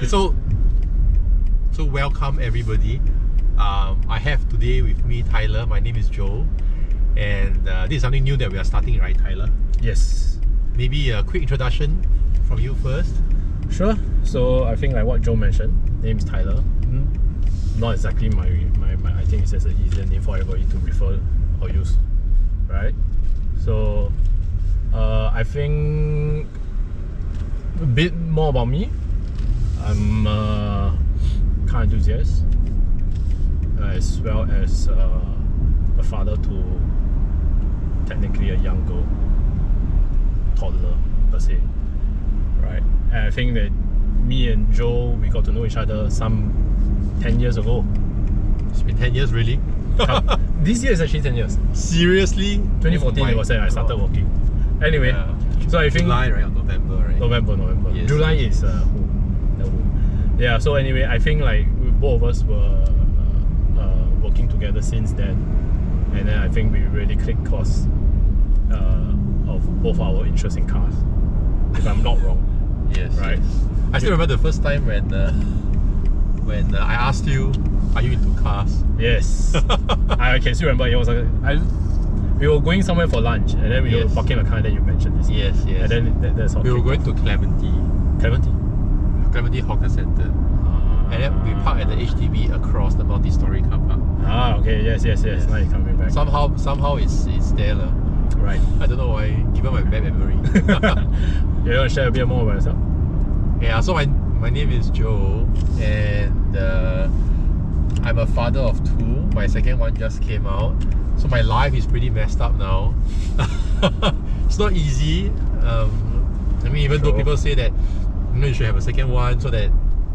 So welcome everybody. I have today with me Tyler. My name is Joe, and this is something new that we are starting, right, Tyler? Yes. Maybe a quick introduction from you first. Sure. So I think like what Joe mentioned, name is Tyler. Not exactly my I think it's just an easier name for everybody to refer or use, right? So I think a bit more about me. I'm a car enthusiast, as well as a father to technically a young girl, toddler per se, right? And I think that me and Joe, we got to know each other some 10 years ago. It's been 10 years, really? This year is actually 10 years. Seriously? 2014 it was when I started working. Anyway, so I think July, right? Or November, right? November. Yes. July is yeah. So anyway, I think like both of us were working together since then, and then I think we really clicked cause of both our interest in cars. If I'm not wrong. Yes. Right. Yes. I still remember the first time when I asked you, are you into cars? Yes. I can still remember. It was we were going somewhere for lunch, and then we were parking a car, and then you mentioned this. Yes. And then that's how we were going to Clementi Hawker Centre. And then we parked at the HDB across the multi-story car park. Okay, yes. Now you're coming back. Somehow it's there. Right. I don't know why, given my bad memory. You want to share a bit more about yourself? Yeah, so my name is Joe, and I'm a father of two. My second one just came out. So my life is pretty messed up now. It's not easy. I mean, even though people say that you should have a second one so that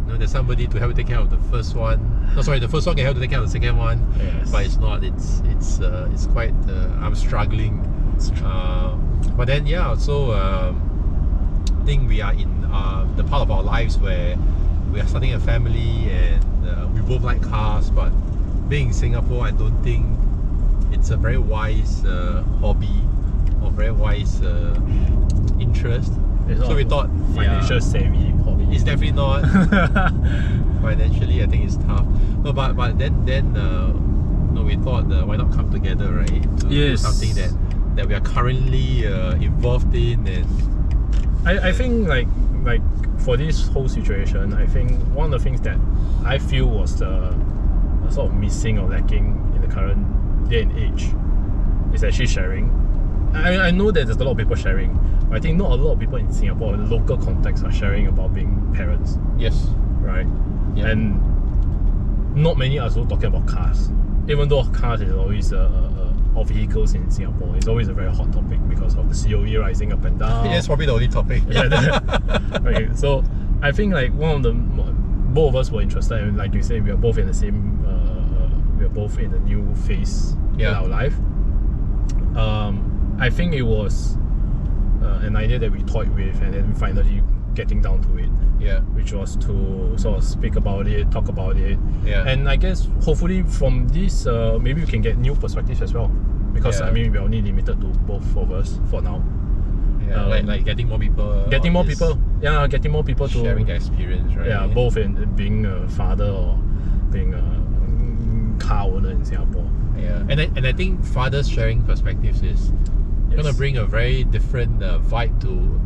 there's somebody to help you take care of the first one. No, sorry, the first one can help you take care of the second one. Yes. But it's not. It's quite. I'm struggling. But then so I think we are in the part of our lives where we are starting a family, and we both like cars. But being in Singapore, I don't think it's a very wise hobby or very wise interest. So we thought financial savvy hobby. It's definitely not. Financially, I think it's tough. No, but then we thought why not come together, right? To do something that we are currently involved in, and I think like for this whole situation, I think one of the things that I feel was the sort of missing or lacking in the current day and age is actually sharing. I know that there's a lot of people sharing, but I think not a lot of people in Singapore, in the local context, are sharing about being parents. Yes. Right? Yeah. And not many are also talking about cars. Even though cars is always or vehicles in Singapore, it's always a very hot topic because of the COE rising up and down. It's probably the only topic. Okay, so I think like both of us were interested, and like you say, we are both in the same we are both in a new phase in our life. I think it was an idea that we toyed with, and then finally getting down to it. Yeah. Which was to sort of speak about it, talk about it. Yeah. And I guess hopefully from this, maybe we can get new perspectives as well. Because I mean, we're only limited to both of us for now. Yeah, like getting more people. Getting more people to sharing their experience, right? Yeah, both in being a father or being a car owner in Singapore. Yeah, and I think fathers sharing perspectives is going to bring a very different vibe to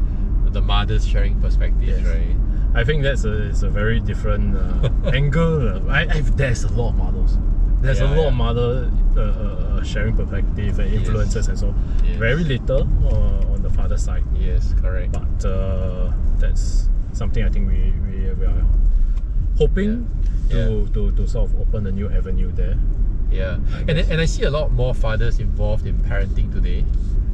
the mothers sharing perspectives, right? I think it's a very different angle. There's a lot of models. There's a lot of mother sharing perspective and influences and so. Very little on the father side. Yes, correct. But that's something I think we are hoping to sort of open a new avenue there. Yeah, and I see a lot more fathers involved in parenting today.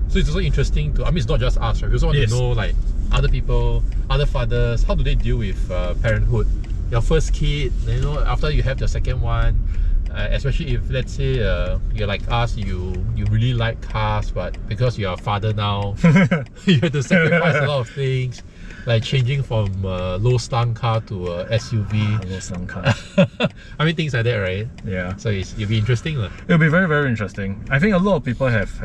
So it's also interesting to, I mean, it's not just us, right? We also want to know like other people, other fathers, how do they deal with parenthood? Your first kid, after you have your second one, especially if let's say you're like us, you really like cars, but because you're a father now, you have to sacrifice a lot of things, like changing from a low-slung car to a SUV. Low-slung car. I mean, things like that, right? Yeah. So it'll be interesting. It'll be very, very interesting. I think a lot of people have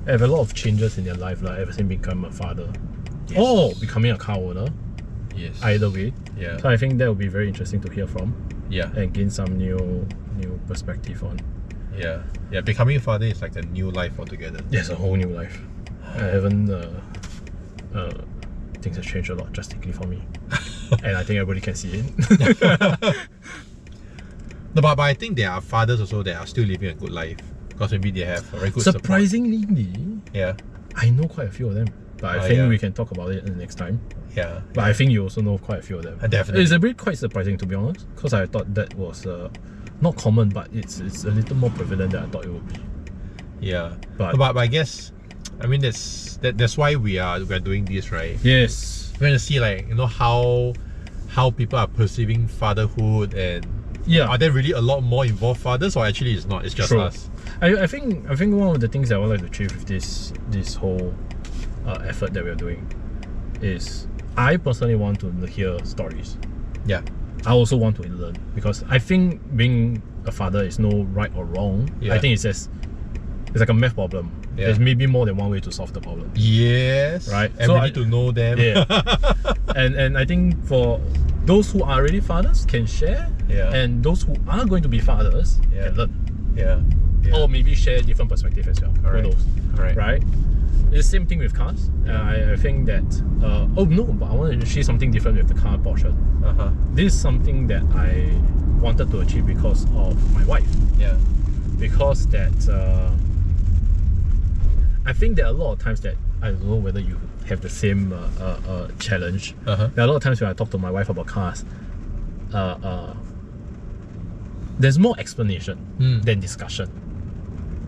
a lot of changes in their life, like ever since becoming a father. Or becoming a car owner. Yes. either way. Yeah. So I think that would be very interesting to hear from Yeah. and gain some new perspective on. Yeah. Yeah. Becoming a father is like a new life altogether. Yes, a whole new life. I haven't things have changed a lot drastically for me. And I think everybody can see it. No, but I think there are fathers also that are still living a good life because maybe they have a very good support. Surprisingly, Yeah. I know quite a few of them. But I think we can talk about it in the next time. Yeah. But I think you also know quite a few of them. Definitely. It's a bit quite surprising, to be honest, because I thought that was not common, but it's a little more prevalent than I thought it would be. Yeah. But I guess, I mean, that's why we're doing this, right? yes, We're gonna see, like, you know, how people are perceiving fatherhood, and yeah, are there really a lot more involved fathers, or actually it's not? It's just true. us. I think one of the things that I would like to achieve with this whole effort that we're doing is I personally want to hear stories. Yeah. I also want to learn, because I think being a father is no right or wrong. Yeah. I think it's like a math problem. Yeah. There's maybe more than one way to solve the problem. Yes. Right. And So we need to know them. Yeah. and I think for those who are already fathers can share, Yeah. and those who are going to be fathers Yeah. can learn. Yeah. Yeah. Or maybe share different perspective as well. Correct. Who knows? Correct. Right? It's the same thing with cars. I think that oh no, but I want to achieve something different with the car portion. Uh-huh. This is something that I wanted to achieve because of my wife. Yeah. Because that I think there are a lot of times that I don't know whether you have the same challenge. Uh-huh. There are a lot of times when I talk to my wife about cars, there's more explanation than discussion.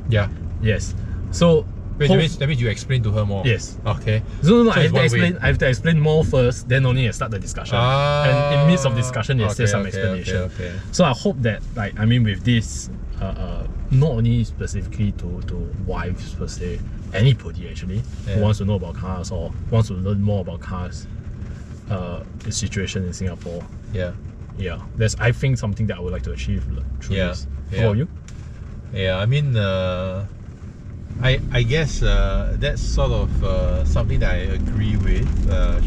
Yeah. Yes. So Wait, that means you explain to her more. yes. Okay. No, So I it's have to one way. explain. I have to explain more first, then only I start the discussion. And in midst of discussion, there's still some explanation. Okay. So I hope that, like, I mean, with this, not only specifically to wives per se, anybody actually who wants to know about cars or wants to learn more about cars, the situation in Singapore. Yeah. Yeah, that's, I think, something that I would like to achieve through this. How about you? Yeah, I mean, I guess that's sort of something that I agree with,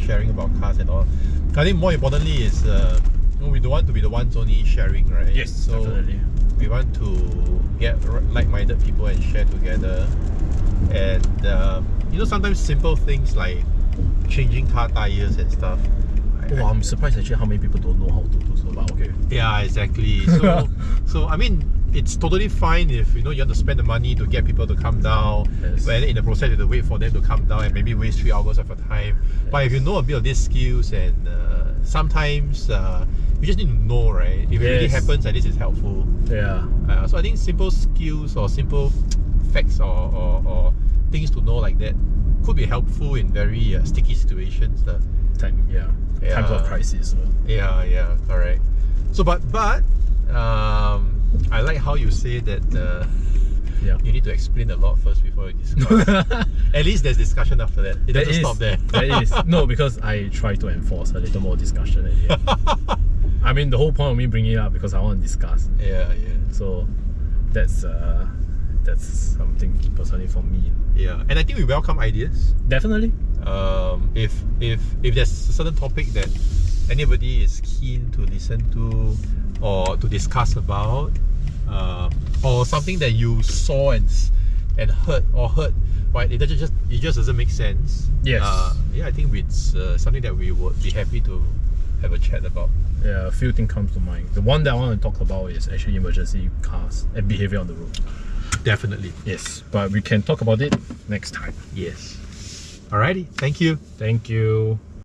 sharing about cars and all. I think more importantly is we don't want to be the ones only sharing, right? Yes, so definitely. we want to get like-minded people and share together. And you know, sometimes simple things like changing car tires and stuff. Oh, I'm surprised actually how many people don't know how to do so, but okay. Yeah, exactly. So I mean, it's totally fine if you have to spend the money to get people to come down. Yes. But in the process, you have to wait for them to come down and maybe waste 3 hours of your time. Yes. But if you know a bit of these skills, and sometimes you just need to know, right? If it really happens, at least it's helpful. Yeah. So I think simple skills or simple facts or things to know like that could be helpful in very sticky situations. Times of crisis. Yeah, correct. So, but I like how you say that you need to explain a lot first before you discuss. At least there's discussion after that. It doesn't stop there. There is. No, because I try to enforce a little more discussion at the end. I mean, the whole point of me bringing it up because I want to discuss. Yeah. So that's something personally for me. Yeah, and I think we welcome ideas. Definitely. If there's a certain topic that anybody is keen to listen to or to discuss about, or something that you saw and heard, but it just doesn't make sense. Yes. I think it's something that we would be happy to have a chat about. Yeah, a few things come to mind. The one that I want to talk about is actually emergency cars and behavior on the road. Definitely. Yes, but we can talk about it next time. Yes. Alrighty. Thank you. Thank you.